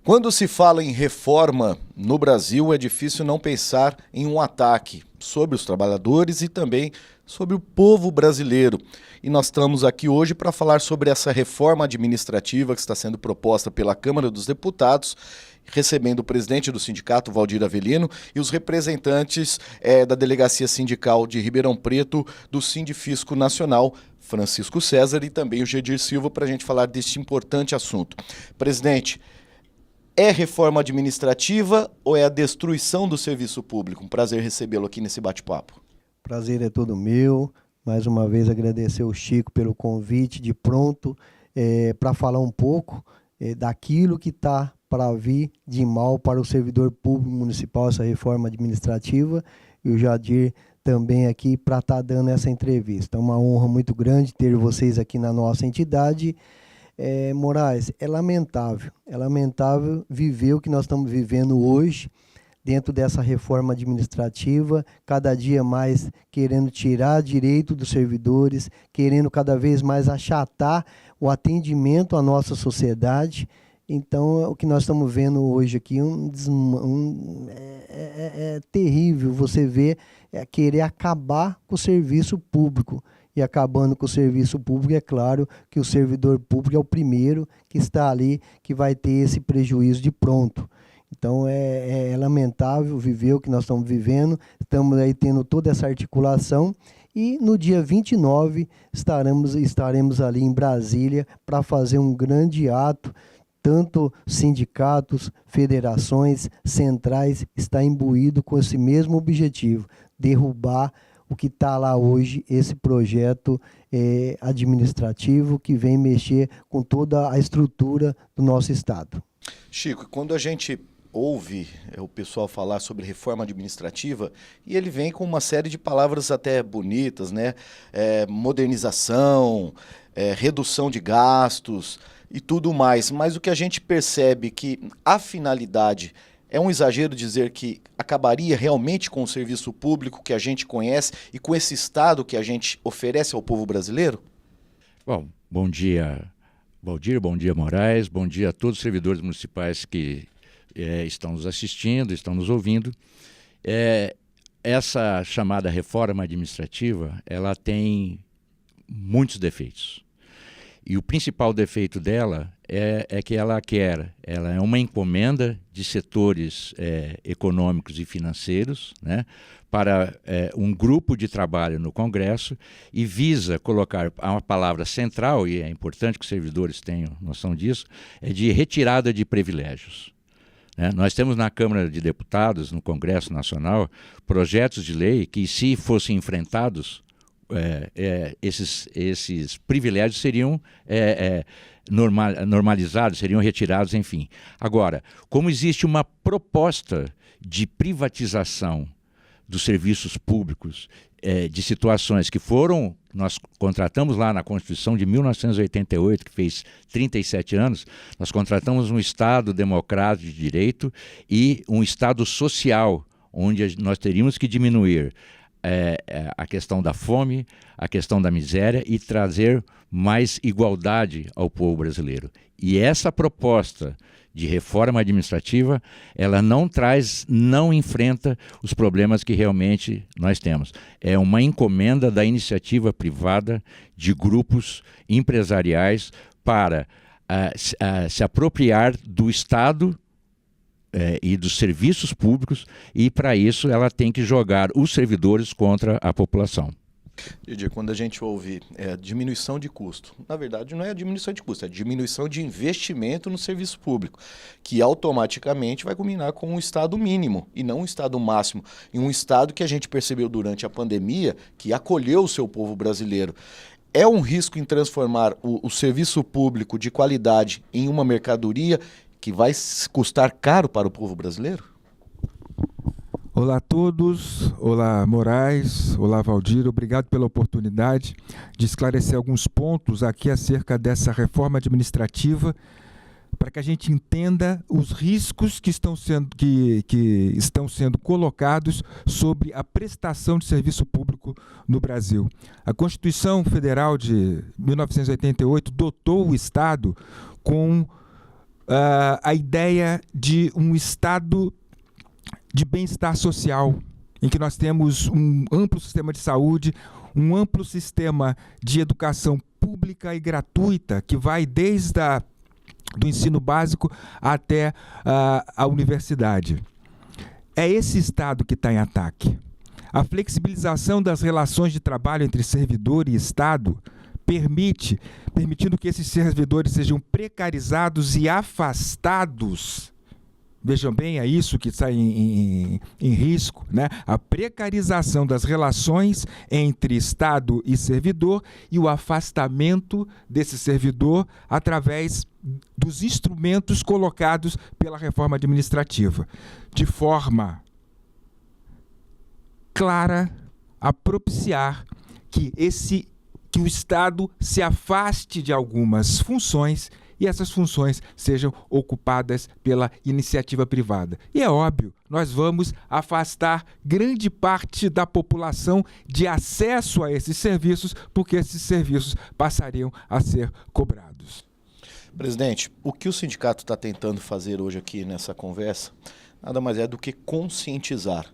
Quando se fala em reforma no Brasil, é difícil não pensar em um ataque sobre os trabalhadores e também sobre o povo brasileiro. E nós estamos aqui hoje para falar sobre essa reforma administrativa que está sendo proposta pela Câmara dos Deputados, recebendo o presidente do sindicato, Valdir Avelino, e os representantes da Delegacia Sindical de Ribeirão Preto, do Sindifisco Nacional, Francisco César, e também o Gedir Silva, para a gente falar deste importante assunto. Presidente, é reforma administrativa ou é a destruição do serviço público? Um prazer recebê-lo aqui nesse bate-papo. Prazer é todo meu. Mais uma vez agradecer ao Chico pelo convite de pronto para falar um pouco daquilo que está para vir de mal para o servidor público municipal, essa reforma administrativa, e o Jadir também aqui para estar dando essa entrevista. É uma honra muito grande ter vocês aqui na nossa entidade. Moraes, é lamentável viver o que nós estamos vivendo hoje, dentro dessa reforma administrativa, cada dia mais querendo tirar direito dos servidores, querendo cada vez mais achatar o atendimento à nossa sociedade. Então, o que nós estamos vendo hoje aqui é terrível você ver querer acabar com o serviço público. E acabando com o serviço público, é claro que o servidor público é o primeiro que está ali, que vai ter esse prejuízo de pronto. Então, é lamentável viver o que nós estamos vivendo, estamos aí tendo toda essa articulação, e no dia 29 estaremos ali em Brasília para fazer um grande ato, tanto sindicatos, federações, centrais, está imbuído com esse mesmo objetivo, derrubar o que está lá hoje, esse projeto administrativo que vem mexer com toda a estrutura do nosso Estado. Chico, quando a gente ouve o pessoal falar sobre reforma administrativa, e ele vem com uma série de palavras até bonitas, né? Modernização, redução de gastos e tudo mais, mas o que a gente percebe é que a finalidade é um exagero dizer que acabaria realmente com o serviço público que a gente conhece e com esse Estado que a gente oferece ao povo brasileiro? Bom dia, Valdir, bom dia, Moraes, bom dia a todos os servidores municipais que estão nos assistindo, estão nos ouvindo. Essa chamada reforma administrativa, ela tem muitos defeitos. E o principal defeito dela é que ela é uma encomenda de setores econômicos e financeiros, né, para um grupo de trabalho no Congresso, e visa colocar uma palavra central, e é importante que os servidores tenham noção disso, é de retirada de privilégios. Nós temos na Câmara de Deputados, no Congresso Nacional, projetos de lei que, se fossem enfrentados, esses privilégios seriam normalizados, seriam retirados, enfim. Agora, como existe uma proposta de privatização dos serviços públicos, de situações que nós contratamos lá na Constituição de 1988, que fez 37 anos, nós contratamos um Estado democrático de direito e um Estado social, onde nós teríamos que diminuir a questão da fome, a questão da miséria e trazer mais igualdade ao povo brasileiro. E essa proposta de reforma administrativa, ela não enfrenta os problemas que realmente nós temos. É uma encomenda da iniciativa privada de grupos empresariais para se apropriar do Estado e dos serviços públicos, e para isso ela tem que jogar os servidores contra a população. Didier, quando a gente ouve diminuição de custo, na verdade não é diminuição de custo, é diminuição de investimento no serviço público, que automaticamente vai culminar com um Estado mínimo e não um Estado máximo, e um Estado que a gente percebeu durante a pandemia, que acolheu o seu povo brasileiro. É um risco em transformar o serviço público de qualidade em uma mercadoria que vai custar caro para o povo brasileiro? Olá a todos, olá Moraes, olá Valdir, obrigado pela oportunidade de esclarecer alguns pontos aqui acerca dessa reforma administrativa, para que a gente entenda os riscos que estão sendo colocados sobre a prestação de serviço público no Brasil. A Constituição Federal de 1988 dotou o Estado com a ideia de um estado de bem-estar social, em que nós temos um amplo sistema de saúde, um amplo sistema de educação pública e gratuita, que vai desde do ensino básico até a universidade. É esse estado que está em ataque. A flexibilização das relações de trabalho entre servidor e Estado permitindo que esses servidores sejam precarizados e afastados. Vejam bem, é isso que está em risco, né? A precarização das relações entre Estado e servidor e o afastamento desse servidor através dos instrumentos colocados pela reforma administrativa, de forma clara a propiciar que o Estado se afaste de algumas funções e essas funções sejam ocupadas pela iniciativa privada. E é óbvio, nós vamos afastar grande parte da população de acesso a esses serviços, porque esses serviços passariam a ser cobrados. Presidente, o que o sindicato está tentando fazer hoje aqui nessa conversa nada mais é do que conscientizar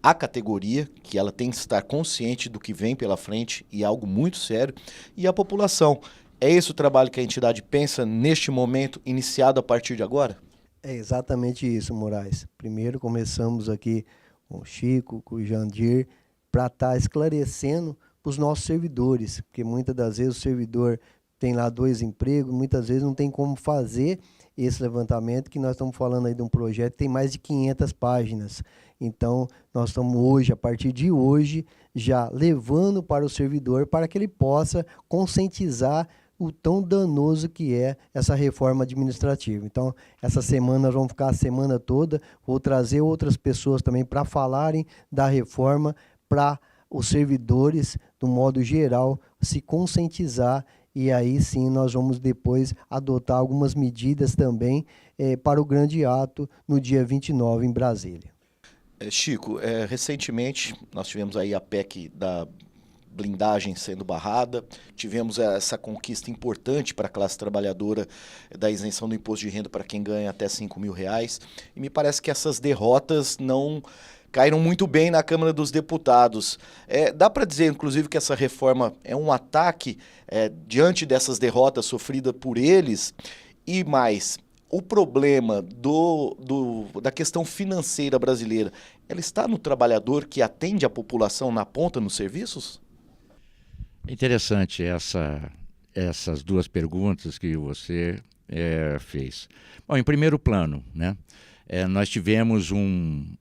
a categoria, que ela tem que estar consciente do que vem pela frente e é algo muito sério, e a população. É esse o trabalho que a entidade pensa neste momento, iniciado a partir de agora? É exatamente isso, Moraes. Primeiro começamos aqui com o Chico, com o Jandir, para estar esclarecendo para os nossos servidores, porque muitas das vezes o servidor tem lá 2 empregos, muitas vezes não tem como fazer esse levantamento, que nós estamos falando aí de um projeto que tem mais de 500 páginas. Então, nós estamos hoje, a partir de hoje, já levando para o servidor para que ele possa conscientizar o tão danoso que é essa reforma administrativa. Então, essa semana nós vamos ficar a semana toda, vou trazer outras pessoas também para falarem da reforma, para os servidores, do modo geral, se conscientizar, e aí sim nós vamos depois adotar algumas medidas também para o grande ato no dia 29 em Brasília. Chico, recentemente nós tivemos aí a PEC da blindagem sendo barrada, tivemos essa conquista importante para a classe trabalhadora da isenção do imposto de renda para quem ganha até R$5.000, e me parece que essas derrotas não caíram muito bem na Câmara dos Deputados. Dá para dizer, inclusive, que essa reforma é um ataque diante dessas derrotas sofridas por eles, e mais, o problema da questão financeira brasileira, ela está no trabalhador que atende a população na ponta nos serviços? Interessante essas 2 perguntas que você fez. Bom, em primeiro plano, né, nós tivemos um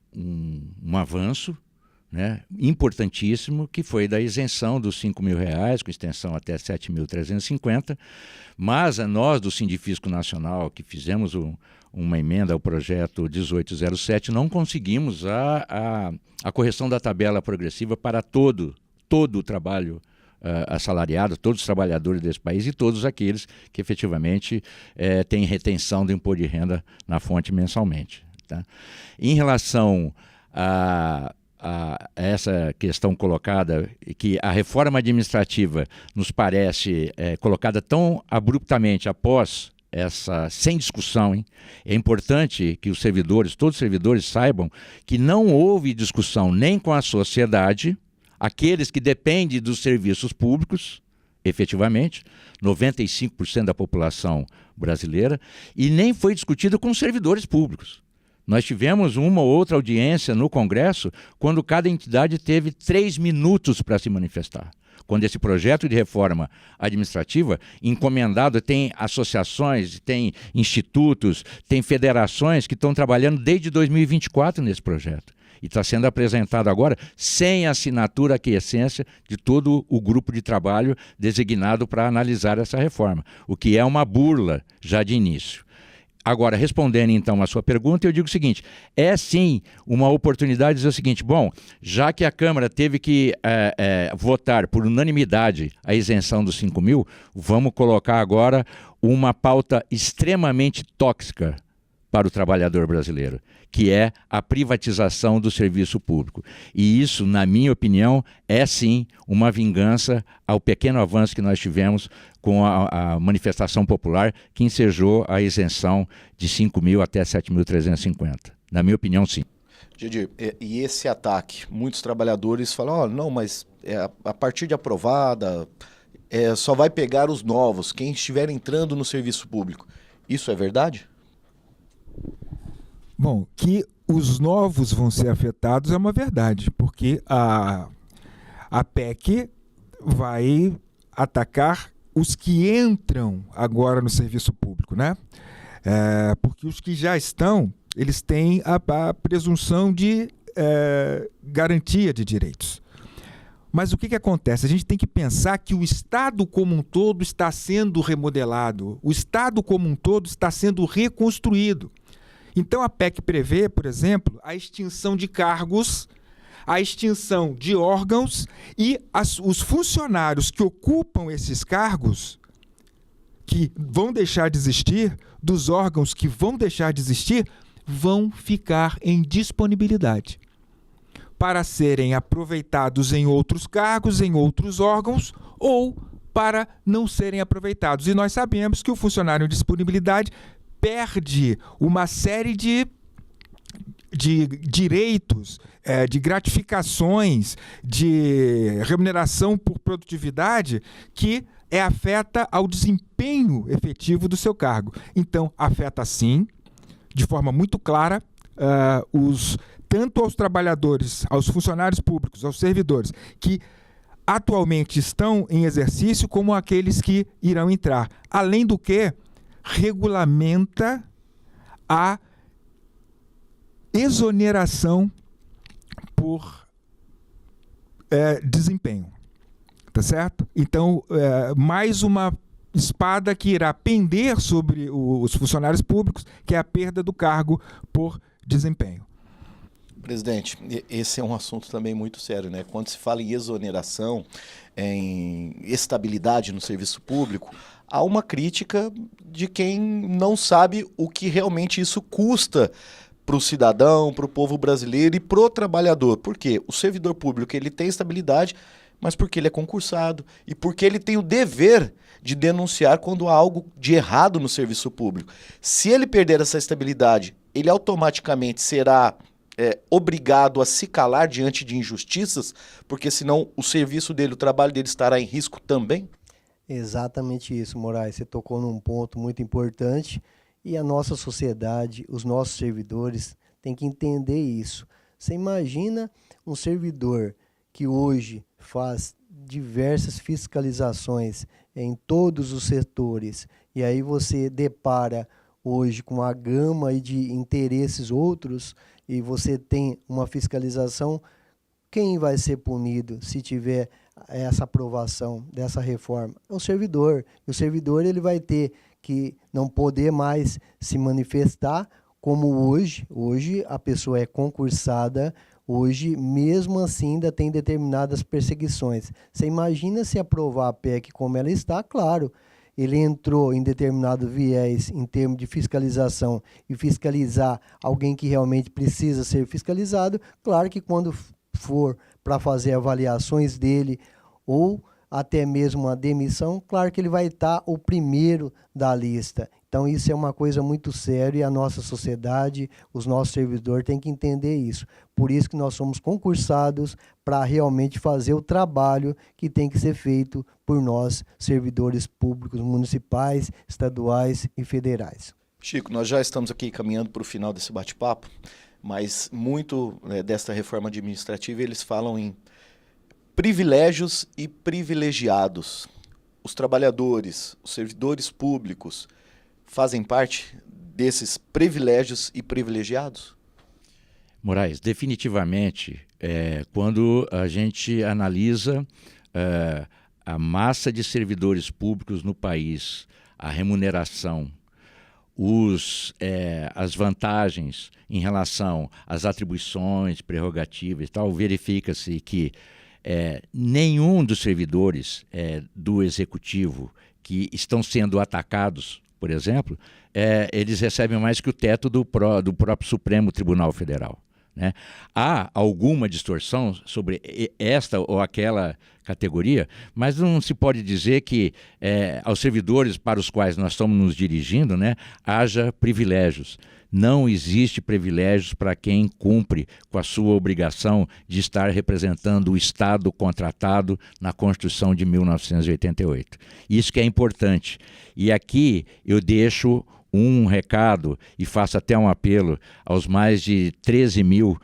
avanço, né, importantíssimo, que foi da isenção dos R$5.000, com extensão até 7.350, mas nós do Sindifisco Nacional, que fizemos uma emenda ao projeto 1807, não conseguimos a correção da tabela progressiva para todo o trabalho assalariado, todos os trabalhadores desse país e todos aqueles que efetivamente têm retenção do imposto de renda na fonte mensalmente. Tá? Em relação a essa questão colocada, que a reforma administrativa nos parece colocada tão abruptamente após essa, sem discussão, hein? É importante que os servidores, todos os servidores saibam que não houve discussão nem com a sociedade, aqueles que dependem dos serviços públicos, efetivamente, 95% da população brasileira, e nem foi discutido com os servidores públicos. Nós tivemos uma ou outra audiência no Congresso quando cada entidade teve 3 minutos para se manifestar. Quando esse projeto de reforma administrativa, encomendado, tem associações, tem institutos, tem federações que estão trabalhando desde 2024 nesse projeto. E está sendo apresentado agora sem assinatura aquiescência de todo o grupo de trabalho designado para analisar essa reforma, o que é uma burla já de início. Agora, respondendo então a sua pergunta, eu digo o seguinte, é sim uma oportunidade de dizer o seguinte, bom, já que a Câmara teve que votar por unanimidade a isenção dos 5.000, vamos colocar agora uma pauta extremamente tóxica para o trabalhador brasileiro, que é a privatização do serviço público. E isso, na minha opinião, é sim uma vingança ao pequeno avanço que nós tivemos com a manifestação popular que ensejou a isenção de 5.000 até 7.350. Na minha opinião, sim. Didir, e esse ataque? Muitos trabalhadores falam, não, mas a partir de aprovada, só vai pegar os novos, quem estiver entrando no serviço público. Isso é verdade? Bom, que os novos vão ser afetados é uma verdade, porque a PEC vai atacar os que entram agora no serviço público, né? Porque os que já estão, eles têm a presunção de garantia de direitos. Mas o que acontece? A gente tem que pensar que o Estado como um todo está sendo remodelado, o Estado como um todo está sendo reconstruído. Então a PEC prevê, por exemplo, a extinção de cargos, a extinção de órgãos e os funcionários que ocupam esses cargos, que vão deixar de existir, dos órgãos que vão deixar de existir, vão ficar em disponibilidade para serem aproveitados em outros cargos, em outros órgãos, ou para não serem aproveitados. E nós sabemos que o funcionário em disponibilidade perde uma série de direitos, de gratificações, de remuneração por produtividade que afeta ao desempenho efetivo do seu cargo. Então, afeta sim, de forma muito clara, tanto aos trabalhadores, aos funcionários públicos, aos servidores, que atualmente estão em exercício, como aqueles que irão entrar. Além do que, regulamenta a exoneração por desempenho. Tá certo? Então, mais uma espada que irá pender sobre os funcionários públicos, que é a perda do cargo por desempenho. Presidente, esse é um assunto também muito sério, né? Quando se fala em exoneração, em estabilidade no serviço público, há uma crítica de quem não sabe o que realmente isso custa para o cidadão, para o povo brasileiro e para o trabalhador. Por quê? O servidor público ele tem estabilidade, mas porque ele é concursado e porque ele tem o dever de denunciar quando há algo de errado no serviço público. Se ele perder essa estabilidade, ele automaticamente será obrigado a se calar diante de injustiças, porque senão o serviço dele, o trabalho dele estará em risco também? Exatamente isso, Moraes. Você tocou num ponto muito importante e a nossa sociedade, os nossos servidores têm que entender isso. Você imagina um servidor que hoje faz diversas fiscalizações em todos os setores e aí você depara hoje com uma gama aí de interesses outros e você tem uma fiscalização, quem vai ser punido se tiver essa aprovação dessa reforma? É o servidor. E o servidor ele vai ter que não poder mais se manifestar como hoje. Hoje a pessoa é concursada, hoje mesmo assim ainda tem determinadas perseguições. Você imagina se aprovar a PEC como ela está, claro, ele entrou em determinado viés em termos de fiscalização e fiscalizar alguém que realmente precisa ser fiscalizado, claro que quando for para fazer avaliações dele ou até mesmo a demissão, claro que ele vai estar o primeiro da lista. Então isso é uma coisa muito séria e a nossa sociedade, os nossos servidores têm que entender isso. Por isso que nós somos concursados para realmente fazer o trabalho que tem que ser feito por nós, servidores públicos municipais, estaduais e federais. Chico, nós já estamos aqui caminhando para o final desse bate-papo, mas muito desta reforma administrativa eles falam em privilégios e privilegiados. Os trabalhadores, os servidores públicos fazem parte desses privilégios e privilegiados? Moraes, definitivamente, quando a gente analisa a massa de servidores públicos no país, a remuneração, as vantagens em relação às atribuições, prerrogativas e tal, verifica-se que nenhum dos servidores do Executivo que estão sendo atacados por exemplo, eles recebem mais que o teto do próprio Supremo Tribunal Federal, né? Há alguma distorção sobre esta ou aquela categoria, mas não se pode dizer que aos servidores para os quais nós estamos nos dirigindo, né, haja privilégios. Não existe privilégios para quem cumpre com a sua obrigação de estar representando o Estado contratado na Constituição de 1988. Isso que é importante. E aqui eu deixo um recado e faço até um apelo aos mais de 13 mil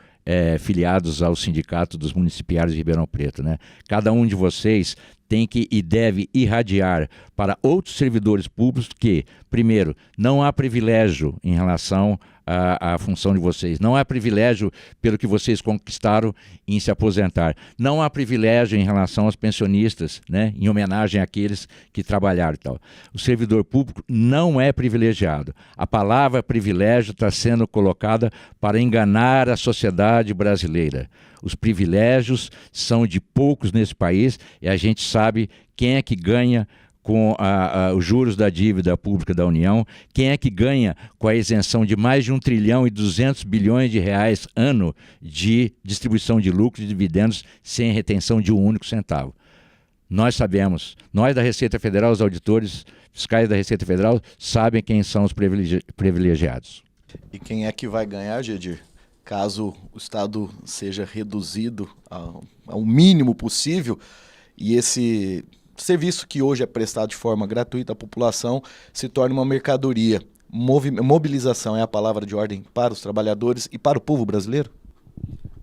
filiados ao Sindicato dos Municipários de Ribeirão Preto, né? Cada um de vocês tem que e deve irradiar para outros servidores públicos que, primeiro, não há privilégio em relação à função de vocês, não há privilégio pelo que vocês conquistaram em se aposentar, não há privilégio em relação aos pensionistas, né, em homenagem àqueles que trabalharam e tal. O servidor público não é privilegiado. A palavra privilégio está sendo colocada para enganar a sociedade brasileira. Os privilégios são de poucos nesse país e a gente sabe quem é que ganha com os juros da dívida pública da União, quem é que ganha com a isenção de mais de 1 trilhão e 200 bilhões de reais ano de distribuição de lucros e dividendos sem retenção de um único centavo. Nós sabemos, nós da Receita Federal, os auditores fiscais da Receita Federal, sabem quem são os privilegiados. E quem é que vai ganhar, Gedir? Caso o Estado seja reduzido ao mínimo possível e esse serviço que hoje é prestado de forma gratuita à população se torne uma mercadoria. Mobilização é a palavra de ordem para os trabalhadores e para o povo brasileiro?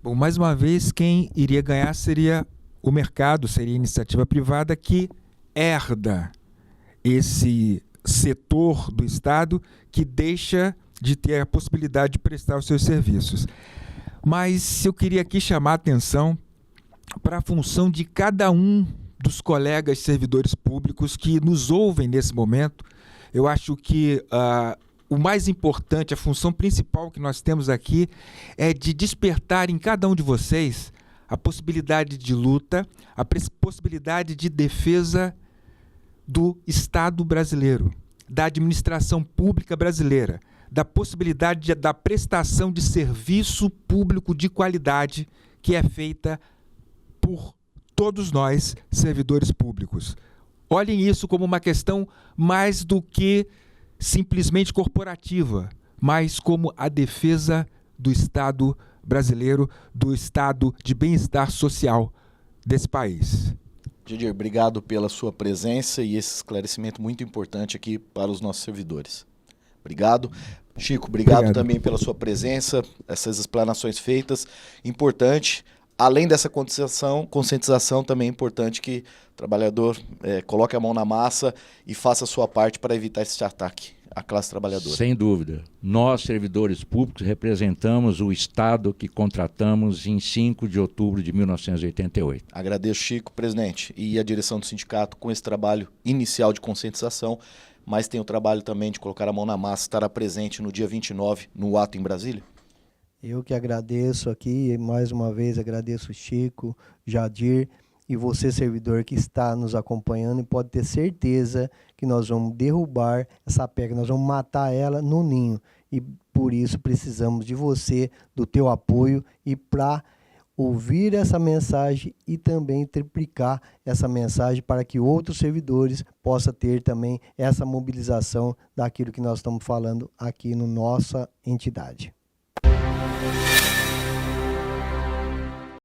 Bom, mais uma vez, quem iria ganhar seria o mercado, seria a iniciativa privada que herda esse setor do Estado que deixa de ter a possibilidade de prestar os seus serviços. Mas eu queria aqui chamar a atenção para a função de cada um dos colegas servidores públicos que nos ouvem nesse momento. Eu acho que o mais importante, a função principal que nós temos aqui é de despertar em cada um de vocês a possibilidade de luta, a possibilidade de defesa do Estado brasileiro, da administração pública brasileira, da possibilidade da prestação de serviço público de qualidade que é feita por todos nós, servidores públicos. Olhem isso como uma questão mais do que simplesmente corporativa, mas como a defesa do Estado brasileiro, do estado de bem-estar social desse país. Gedir, obrigado pela sua presença e esse esclarecimento muito importante aqui para os nossos servidores. Obrigado. Chico, obrigado também pela sua presença, essas explanações feitas. Importante, além dessa conscientização, também é importante que o trabalhador coloque a mão na massa e faça a sua parte para evitar esse ataque à classe trabalhadora. Sem dúvida. Nós, servidores públicos, representamos o Estado que contratamos em 5 de outubro de 1988. Agradeço, Chico, presidente, e a direção do sindicato com esse trabalho inicial de conscientização, mas tem o trabalho também de colocar a mão na massa, estará presente no dia 29, no ato em Brasília. Eu que agradeço aqui, mais uma vez agradeço o Chico, Jadir e você, servidor, que está nos acompanhando, e pode ter certeza que nós vamos derrubar essa pedra, nós vamos matar ela no ninho. E por isso precisamos de você, do teu apoio, e para ouvir essa mensagem e também triplicar essa mensagem para que outros servidores possam ter também essa mobilização daquilo que nós estamos falando aqui na nossa entidade.